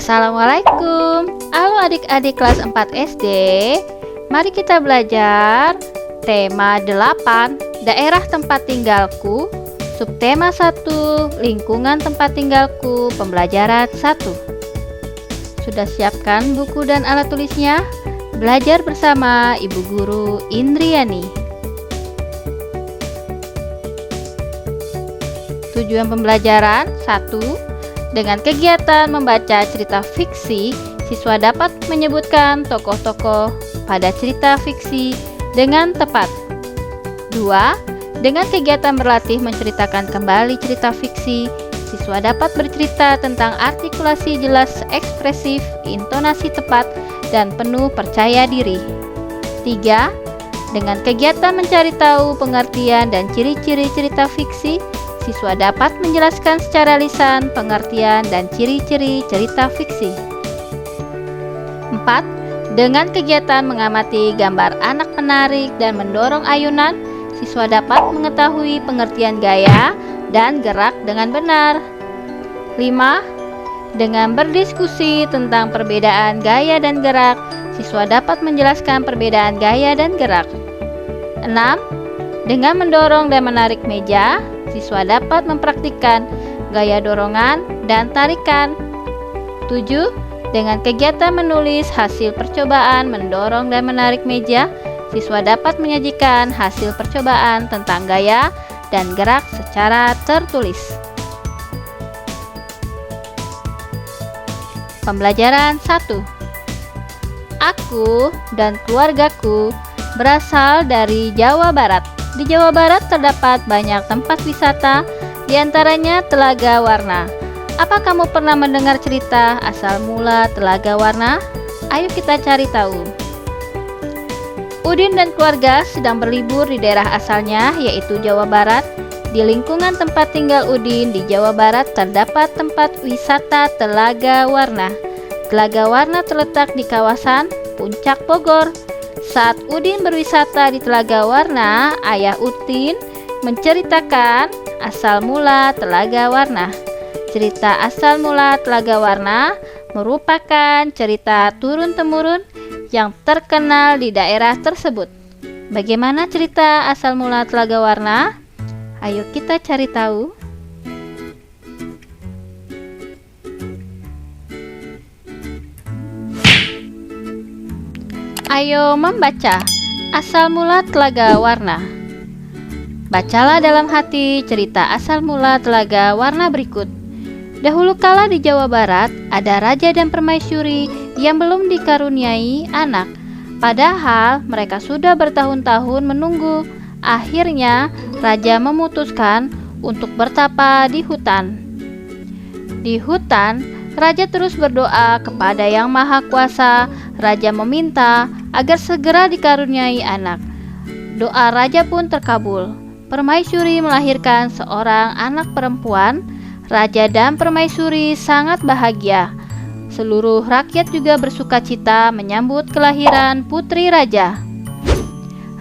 Assalamualaikum. Halo adik-adik kelas 4 SD. Mari kita belajar tema 8, daerah tempat tinggalku. Subtema 1, lingkungan tempat tinggalku. Pembelajaran 1. Sudah siapkan buku dan alat tulisnya? Belajar bersama Ibu Guru Indriani. Tujuan pembelajaran 1. Dengan kegiatan membaca cerita fiksi, siswa dapat menyebutkan tokoh-tokoh pada cerita fiksi dengan tepat. 2. Dengan kegiatan berlatih menceritakan kembali cerita fiksi, siswa dapat bercerita tentang artikulasi jelas, ekspresif, intonasi tepat, dan penuh percaya diri. 3. Dengan kegiatan mencari tahu pengertian dan ciri-ciri cerita fiksi, siswa dapat menjelaskan secara lisan pengertian dan ciri-ciri cerita fiksi. 4. Dengan kegiatan mengamati gambar anak menarik dan mendorong ayunan, siswa dapat mengetahui pengertian gaya dan gerak dengan benar. 5. Dengan berdiskusi tentang perbedaan gaya dan gerak, siswa dapat menjelaskan perbedaan gaya dan gerak. 6. Dengan mendorong dan menarik meja, siswa dapat mempraktikkan gaya dorongan dan tarikan. 7. Dengan kegiatan menulis hasil percobaan mendorong dan menarik meja, siswa dapat menyajikan hasil percobaan tentang gaya dan gerak secara tertulis. Pembelajaran 1. Aku dan keluargaku berasal dari Jawa Barat. Di Jawa Barat terdapat banyak tempat wisata, diantaranya Telaga Warna. Apa kamu pernah mendengar cerita asal mula Telaga Warna? Ayo kita cari tahu. Udin dan keluarga sedang berlibur di daerah asalnya, yaitu Jawa Barat. Di lingkungan tempat tinggal Udin di Jawa Barat terdapat tempat wisata Telaga Warna. Telaga Warna terletak di kawasan Puncak Bogor. Saat Udin berwisata di Telaga Warna, ayah Udin menceritakan asal mula Telaga Warna. Cerita asal mula Telaga Warna merupakan cerita turun-temurun yang terkenal di daerah tersebut. Bagaimana cerita asal mula Telaga Warna? Ayo kita cari tahu. Ayo membaca asal mula Telaga Warna. Bacalah dalam hati cerita asal mula Telaga Warna berikut. Dahulu kala di Jawa Barat ada raja dan permaisuri yang belum dikaruniai anak. Padahal mereka sudah bertahun-tahun menunggu. Akhirnya raja memutuskan untuk bertapa di hutan. Di hutan, raja terus berdoa kepada Yang Maha Kuasa. Raja meminta agar segera dikaruniai anak. Doa raja pun terkabul. Permaisuri melahirkan seorang anak perempuan. Raja dan permaisuri sangat bahagia. Seluruh rakyat juga bersukacita menyambut kelahiran putri raja.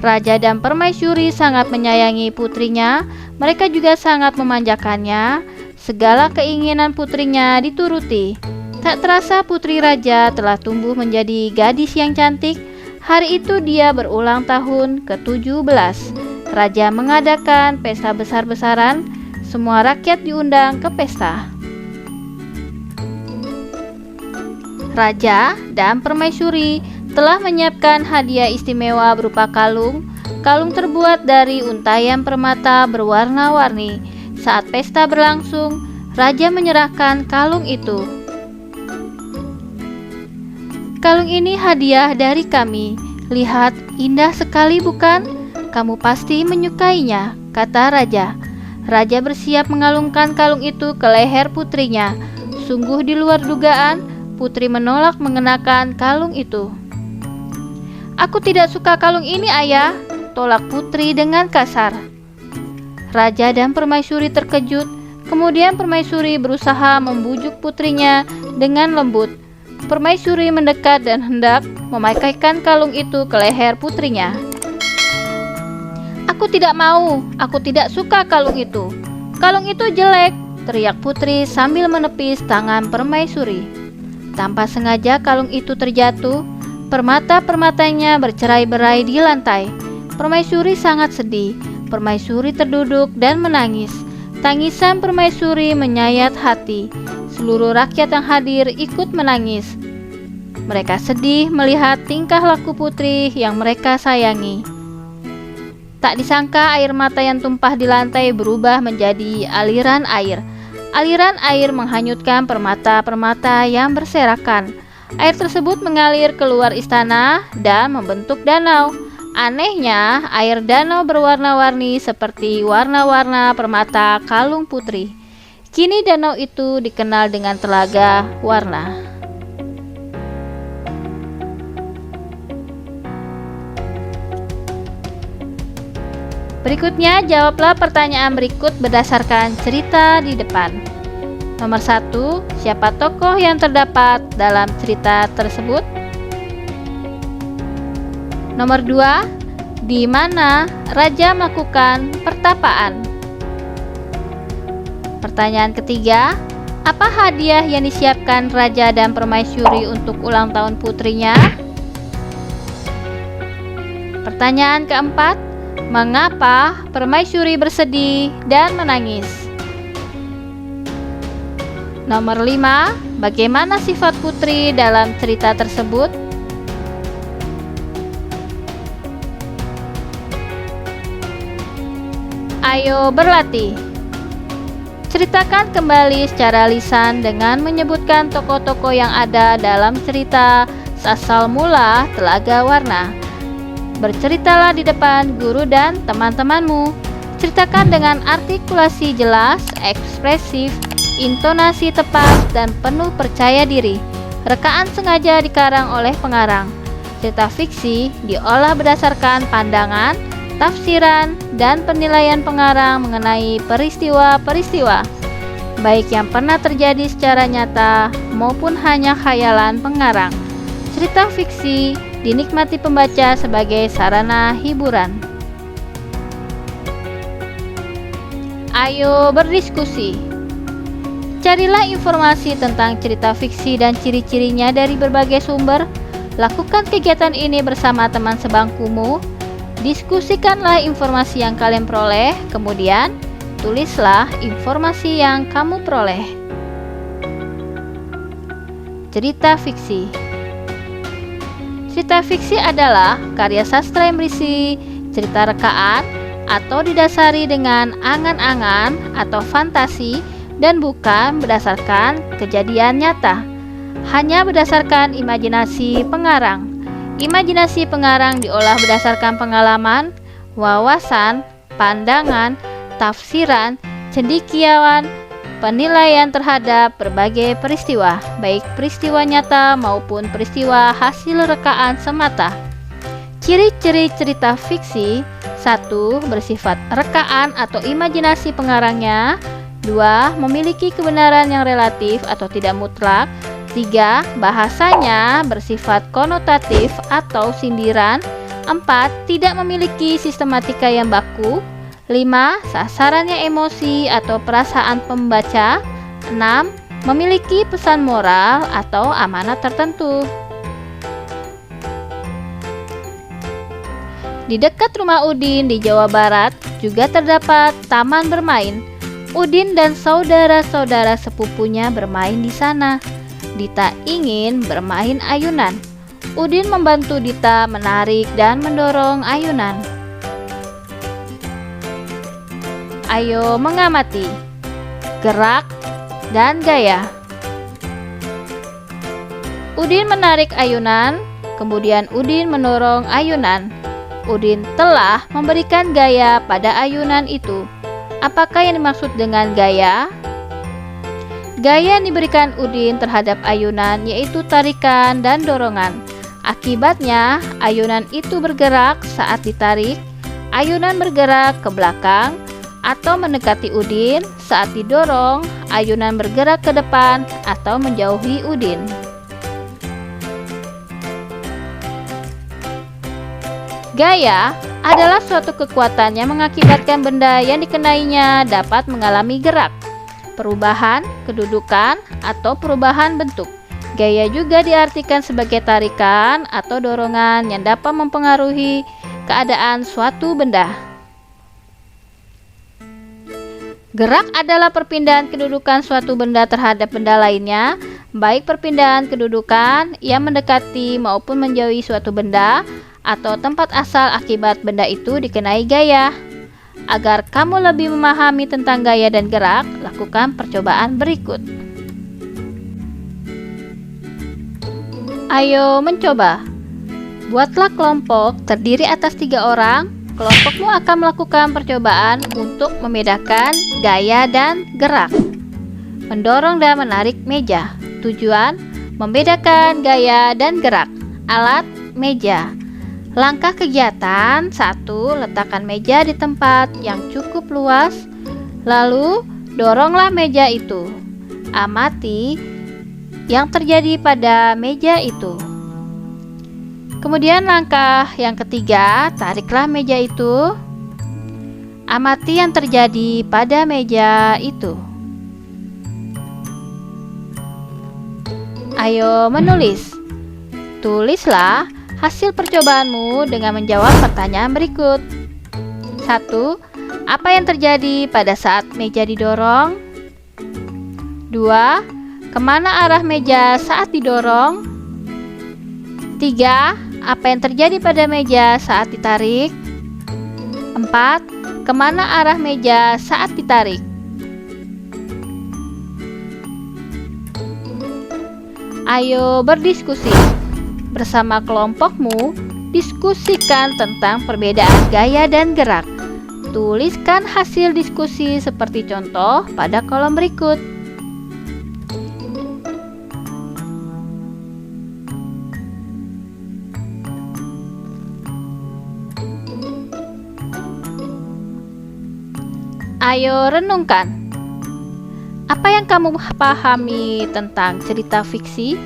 Raja dan permaisuri sangat menyayangi putrinya. Mereka juga sangat memanjakannya. Segala keinginan putrinya dituruti. Tak terasa putri raja telah tumbuh menjadi gadis yang cantik. Hari itu dia berulang tahun ke-17. Raja mengadakan pesta besar-besaran. Semua rakyat diundang ke pesta. Raja dan permaisuri telah menyiapkan hadiah istimewa berupa kalung. Kalung terbuat dari untayan permata berwarna-warni. Saat pesta berlangsung, raja menyerahkan kalung itu. Kalung ini hadiah dari kami. Lihat, indah sekali bukan? Kamu pasti menyukainya, kata raja. Raja bersiap mengalungkan kalung itu ke leher putrinya. Sungguh di luar dugaan, putri menolak mengenakan kalung itu. Aku tidak suka kalung ini, ayah, tolak putri dengan kasar. Raja dan permaisuri terkejut. Kemudian permaisuri berusaha membujuk putrinya dengan lembut. Permaisuri mendekat dan hendak memakaikan kalung itu ke leher putrinya. Aku tidak mau, aku tidak suka kalung itu. Kalung itu jelek, teriak putri sambil menepis tangan permaisuri. Tanpa sengaja kalung itu terjatuh, permata-permatanya bercerai-berai di lantai. Permaisuri sangat sedih. Permaisuri terduduk dan menangis. Tangisan permaisuri menyayat hati. Seluruh rakyat yang hadir ikut menangis. Mereka sedih melihat tingkah laku putri yang mereka sayangi. Tak disangka air mata yang tumpah di lantai berubah menjadi aliran air. Aliran air menghanyutkan permata-permata yang berserakan. Air tersebut mengalir keluar istana dan membentuk danau. Anehnya, air danau berwarna-warni seperti warna-warna permata kalung putri. Kini danau itu dikenal dengan Telaga Warna. Berikutnya, jawablah pertanyaan berikut berdasarkan cerita di depan. Nomor 1, siapa tokoh yang terdapat dalam cerita tersebut? Nomor 2, di mana raja melakukan pertapaan? Pertanyaan ketiga, apa hadiah yang disiapkan raja dan permaisuri untuk ulang tahun putrinya? Pertanyaan keempat, mengapa permaisuri bersedih dan menangis? Nomor 5, bagaimana sifat putri dalam cerita tersebut? Ayo berlatih. Ceritakan kembali secara lisan dengan menyebutkan tokoh-tokoh yang ada dalam cerita asal mula Telaga Warna. Berceritalah di depan guru dan teman-temanmu. Ceritakan dengan artikulasi jelas, ekspresif, intonasi tepat, dan penuh percaya diri. Rekaan sengaja dikarang oleh pengarang. Cerita fiksi diolah berdasarkan pandangan, tafsiran, dan penilaian pengarang mengenai peristiwa-peristiwa, baik yang pernah terjadi secara nyata maupun hanya khayalan pengarang. Cerita fiksi dinikmati pembaca sebagai sarana hiburan. Ayo berdiskusi. Carilah informasi tentang cerita fiksi dan ciri-cirinya dari berbagai sumber. Lakukan kegiatan ini bersama teman sebangkumu. Diskusikanlah informasi yang kalian peroleh, kemudian tulislah informasi yang kamu peroleh. Cerita fiksi. Cerita fiksi adalah karya sastra yang berisi cerita rekaan atau didasari dengan angan-angan atau fantasi dan bukan berdasarkan kejadian nyata, hanya berdasarkan imajinasi pengarang. Imajinasi pengarang diolah berdasarkan pengalaman, wawasan, pandangan, tafsiran, cendekiawan, penilaian terhadap berbagai peristiwa, baik peristiwa nyata maupun peristiwa hasil rekaan semata. Ciri-ciri cerita fiksi: 1. Bersifat rekaan atau imajinasi pengarangnya. 2. Memiliki kebenaran yang relatif atau tidak mutlak. 3. Bahasanya bersifat konotatif atau sindiran. 4. Tidak memiliki sistematika yang baku. 5. Sasarannya emosi atau perasaan pembaca. 6. Memiliki pesan moral atau amanat tertentu. Di dekat rumah Udin di Jawa Barat juga terdapat taman bermain. Udin dan saudara-saudara sepupunya bermain di sana. Dita ingin bermain ayunan. Udin membantu Dita menarik dan mendorong ayunan. Ayo mengamati gerak dan gaya. Udin menarik ayunan, kemudian Udin mendorong ayunan. Udin telah memberikan gaya pada ayunan itu. Apakah yang dimaksud dengan gaya? Gaya yang diberikan Udin terhadap ayunan yaitu tarikan dan dorongan. Akibatnya, ayunan itu bergerak saat ditarik, ayunan bergerak ke belakang atau mendekati Udin. Saat didorong, ayunan bergerak ke depan atau menjauhi Udin. Gaya adalah suatu kekuatan yang mengakibatkan benda yang dikenainya dapat mengalami gerak, perubahan kedudukan, atau perubahan bentuk. Gaya juga diartikan sebagai tarikan atau dorongan yang dapat mempengaruhi keadaan suatu benda. Gerak adalah perpindahan kedudukan suatu benda terhadap benda lainnya, baik perpindahan kedudukan yang mendekati maupun menjauhi suatu benda atau tempat asal akibat benda itu dikenai gaya. Agar kamu lebih memahami tentang gaya dan gerak, lakukan percobaan berikut. Ayo mencoba. Buatlah kelompok terdiri atas 3 orang. Kelompokmu akan melakukan percobaan untuk membedakan gaya dan gerak. Mendorong dan menarik meja. Tujuan: membedakan gaya dan gerak. Alat: meja. Langkah kegiatan: 1. Letakkan meja di tempat yang cukup luas. Lalu, doronglah meja itu. Amati yang terjadi pada meja itu. Kemudian langkah yang ketiga, tariklah meja itu. Amati yang terjadi pada meja itu. Ayo menulis. Tulislah hasil percobaanmu dengan menjawab pertanyaan berikut. 1. Apa yang terjadi pada saat meja didorong? 2. Kemana arah meja saat didorong? 3. Apa yang terjadi pada meja saat ditarik? 4. Kemana arah meja saat ditarik? Ayo berdiskusi. Bersama kelompokmu, diskusikan tentang perbedaan gaya dan gerak. Tuliskan hasil diskusi seperti contoh pada kolom berikut. Ayo renungkan. Apa yang kamu pahami tentang cerita fiksi?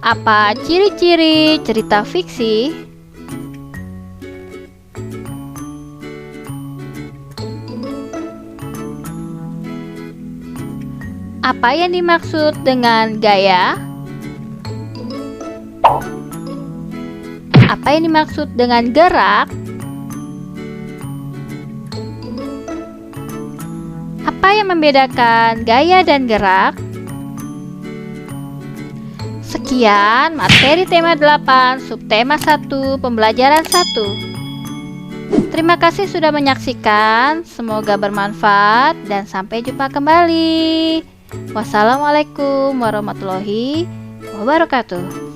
Apa ciri-ciri cerita fiksi? Apa yang dimaksud dengan gaya? Apa yang dimaksud dengan gerak? Apa yang membedakan gaya dan gerak? Sekian materi tema 8, subtema 1, pembelajaran 1. Terima kasih sudah menyaksikan, semoga bermanfaat dan sampai jumpa kembali. Wassalamualaikum warahmatullahi wabarakatuh.